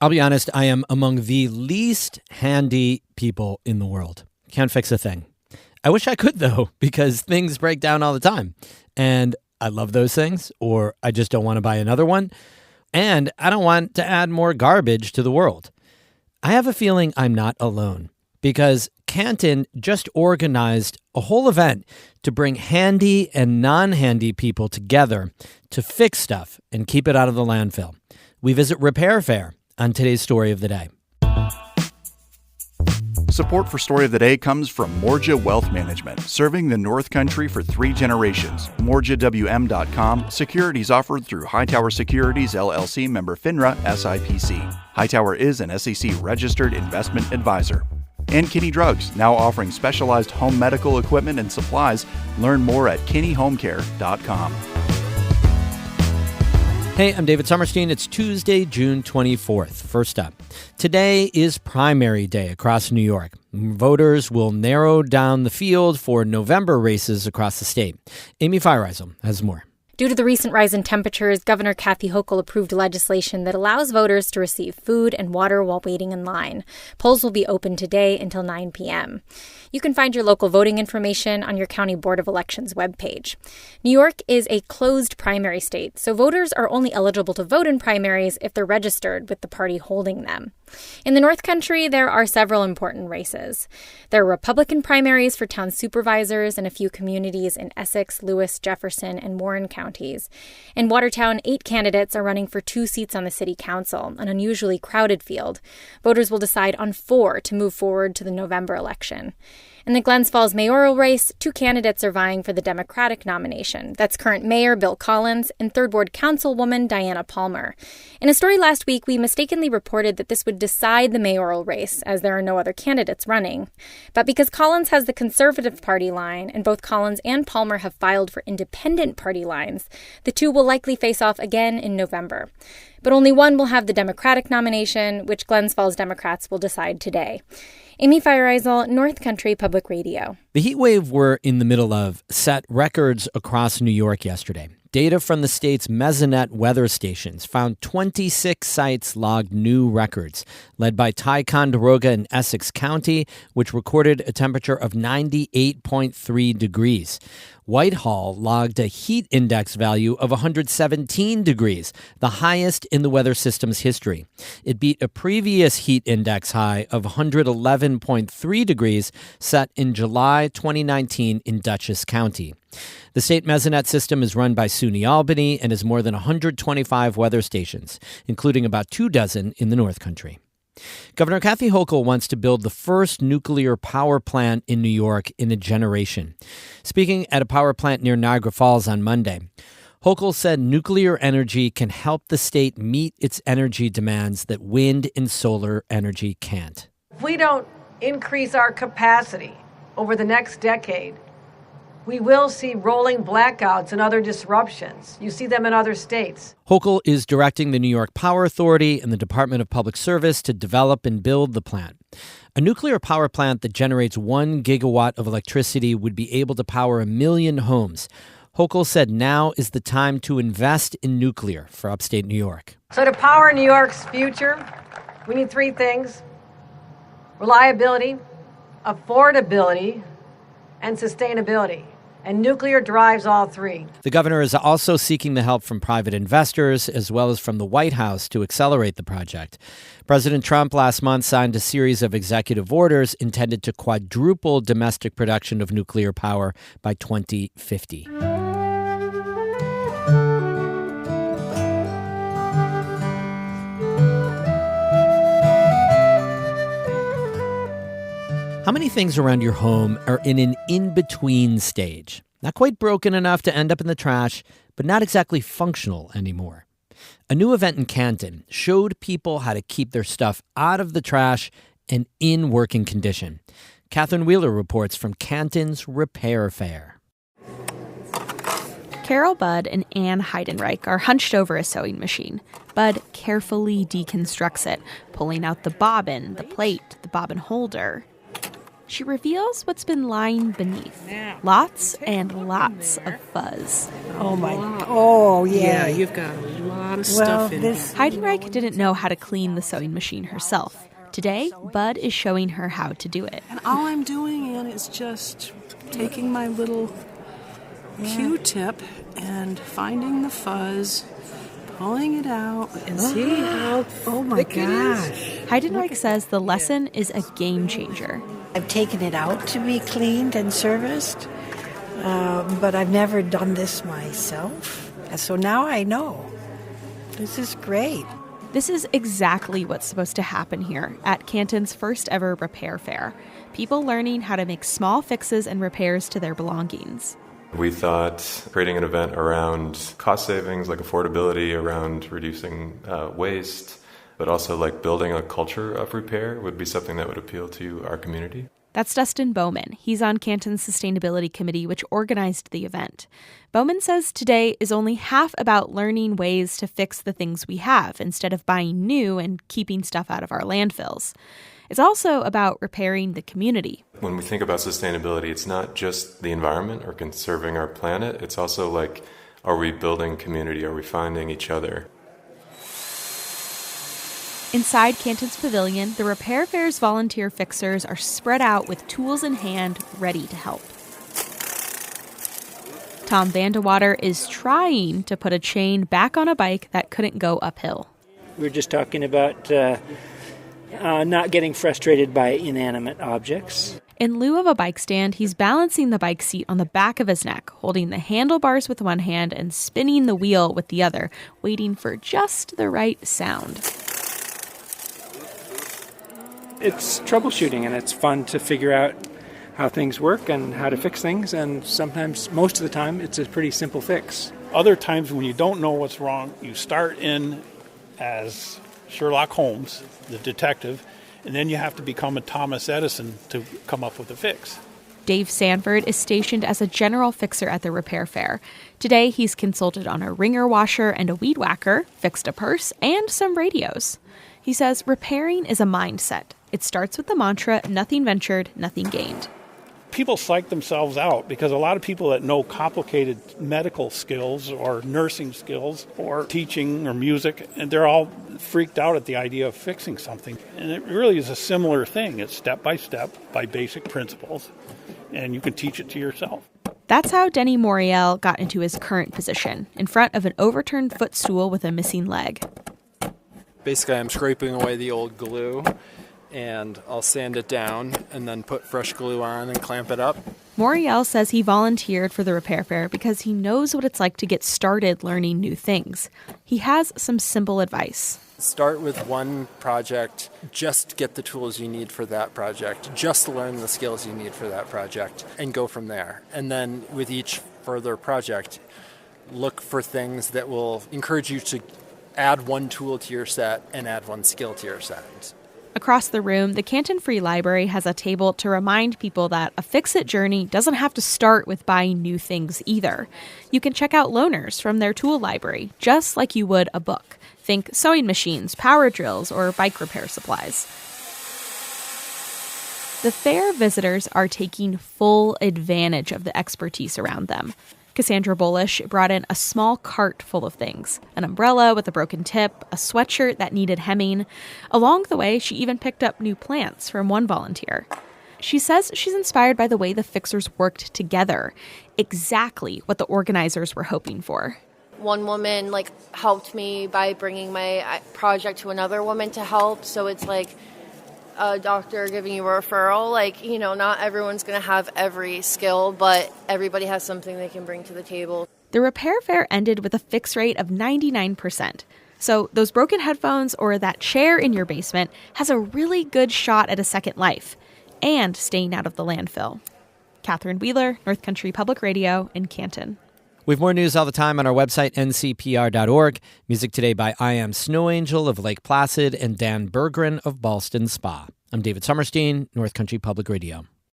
I'll be honest, I am among the least handy people in the world. Can't fix a thing. I wish I could, though, because things break down all the time. And I love those things, or I just don't want to buy another one. And I don't want to add more garbage to the world. I have a feeling I'm not alone, because Canton just organized a whole event to bring handy and non-handy people together to fix stuff and keep it out of the landfill. We visit Repair Fair on today's Story of the Day. Support for Story of the Day comes from Morja Wealth Management, serving the North Country for 3 generations. MorjaWM.com. Securities offered through Hightower Securities, LLC, member FINRA, SIPC. Hightower is an SEC-registered investment advisor. And Kinney Drugs, now offering specialized home medical equipment and supplies. Learn more at kinneyhomecare.com. Hey, I'm David Sommerstein. It's Tuesday, June 24th. First up, today is primary day across New York. Voters will narrow down the field for November races across the state. Amy Feiereisel has more. Due to the recent rise in temperatures, Governor Kathy Hochul approved legislation that allows voters to receive food and water while waiting in line. Polls will be open today until 9 p.m. You can find your local voting information on your County Board of Elections webpage. New York is a closed primary state, so voters are only eligible to vote in primaries if they're registered with the party holding them. In the North Country, there are several important races. There are Republican primaries for town supervisors in a few communities in Essex, Lewis, Jefferson, and Warren counties. In Watertown, 8 candidates are running for 2 seats on the city council, an unusually crowded field. Voters will decide on 4 to move forward to the November election. In the Glens Falls mayoral race, 2 candidates are vying for the Democratic nomination. That's current Mayor Bill Collins and 3rd Ward Councilwoman Diana Palmer. In a story last week, we mistakenly reported that this would decide the mayoral race, as there are no other candidates running. But because Collins has the Conservative Party line, and both Collins and Palmer have filed for independent party lines, the 2 will likely face off again in November. But only one will have the Democratic nomination, which Glens Falls Democrats will decide today. Amy Feiereisel, North Country Public Radio. The heat wave we're in the middle of set records across New York yesterday. Data from the state's Mesonet weather stations found 26 sites logged new records, led by Ticonderoga in Essex County, which recorded a temperature of 98.3 degrees. Whitehall logged a heat index value of 117 degrees, the highest in the weather system's history. It beat a previous heat index high of 111.3 degrees set in July 2019 in Dutchess County. The state Mesonet system is run by SUNY Albany and has more than 125 weather stations, including about 24 in the North Country. Governor Kathy Hochul wants to build the first nuclear power plant in New York in a generation. Speaking at a power plant near Niagara Falls on Monday, Hochul said nuclear energy can help the state meet its energy demands that wind and solar energy can't. If we don't increase our capacity over the next decade, we will see rolling blackouts and other disruptions. You see them in other states. Hochul is directing the New York Power Authority and the Department of Public Service to develop and build the plant. A nuclear power plant that generates 1 gigawatt of electricity would be able to power 1 million homes. Hochul said now is the time to invest in nuclear for upstate New York. So to power New York's future, we need 3 things: reliability, affordability, and sustainability. And nuclear drives all 3. The governor is also seeking the help from private investors as well as from the White House to accelerate the project. President Trump last month signed a series of executive orders intended to quadruple domestic production of nuclear power by 2050. How many things around your home are in an in-between stage? Not quite broken enough to end up in the trash, but not exactly functional anymore. A new event in Canton showed people how to keep their stuff out of the trash and in working condition. Catherine Wheeler reports from Canton's Repair Fair. Carol Budd and Ann Heidenreich are hunched over a sewing machine. Bud carefully deconstructs it, pulling out the bobbin, the plate, the bobbin holder. She reveals what's been lying beneath. Lots and lots of fuzz. Oh, my. Oh, yeah. Yeah, you've got a lot lot of stuff in here. Heidenreich didn't know how to clean the sewing machine herself. Today, Bud is showing her how to do it. And all I'm doing, Ann, is just taking my little Q-tip and finding the fuzz, pulling it out, and see how thick it is. Heidenreich says the lesson is a game changer. I've taken it out to be cleaned and serviced, but I've never done this myself. And so now I know. This is great. This is exactly what's supposed to happen here at Canton's first ever repair fair. People learning how to make small fixes and repairs to their belongings. We thought creating an event around cost savings, like affordability, around reducing waste, but also like building a culture of repair would be something that would appeal to our community. That's Dustin Bowman. He's on Canton's Sustainability Committee, which organized the event. Bowman says today is only half about learning ways to fix the things we have instead of buying new and keeping stuff out of our landfills. It's also about repairing the community. When we think about sustainability, it's not just the environment or conserving our planet. It's also like, are we building community? Are we finding each other? Inside Canton's pavilion, the repair fair's volunteer fixers are spread out with tools in hand, ready to help. Tom Vandewater is trying to put a chain back on a bike that couldn't go uphill. We were just talking about not getting frustrated by inanimate objects. In lieu of a bike stand, he's balancing the bike seat on the back of his neck, holding the handlebars with one hand and spinning the wheel with the other, waiting for just the right sound. It's troubleshooting, and it's fun to figure out how things work and how to fix things, and sometimes, most of the time, it's a pretty simple fix. Other times when you don't know what's wrong, you start in as Sherlock Holmes, the detective, and then you have to become a Thomas Edison to come up with a fix. Dave Sanford is stationed as a general fixer at the repair fair. Today, he's consulted on a wringer washer and a weed whacker, fixed a purse, and some radios. He says repairing is a mindset. It starts with the mantra, nothing ventured, nothing gained. People psych themselves out because a lot of people that know complicated medical skills or nursing skills or teaching or music, and they're all freaked out at the idea of fixing something. And it really is a similar thing. It's step by basic principles, and you can teach it to yourself. That's how Denny Moriel got into his current position, in front of an overturned footstool with a missing leg. Basically, I'm scraping away the old glue, and I'll sand it down and then put fresh glue on and clamp it up. Moriel says he volunteered for the repair fair because he knows what it's like to get started learning new things. He has some simple advice. Start with one project, just get the tools you need for that project, just learn the skills you need for that project, and go from there. And then with each further project, look for things that will encourage you to add one tool to your set and add one skill to your set. Across the room, the Canton Free Library has a table to remind people that a fix-it journey doesn't have to start with buying new things either. You can check out loaners from their tool library, just like you would a book. Think sewing machines, power drills, or bike repair supplies. The fair visitors are taking full advantage of the expertise around them. Cassandra Bolish brought in a small cart full of things, an umbrella with a broken tip, a sweatshirt that needed hemming. Along the way, she even picked up new plants from one volunteer. She says she's inspired by the way the fixers worked together, exactly what the organizers were hoping for. One woman helped me by bringing my project to another woman to help, so it's like a doctor giving you a referral. Not everyone's going to have every skill, but everybody has something they can bring to the table. The repair fair ended with a fix rate of 99%. So those broken headphones or that chair in your basement has a really good shot at a second life and staying out of the landfill. Catherine Wheeler, North Country Public Radio in Canton. We have more news all the time on our website, ncpr.org. Music today by I Am Snow Angel of Lake Placid and Dan Berggren of Ballston Spa. I'm David Sommerstein, North Country Public Radio.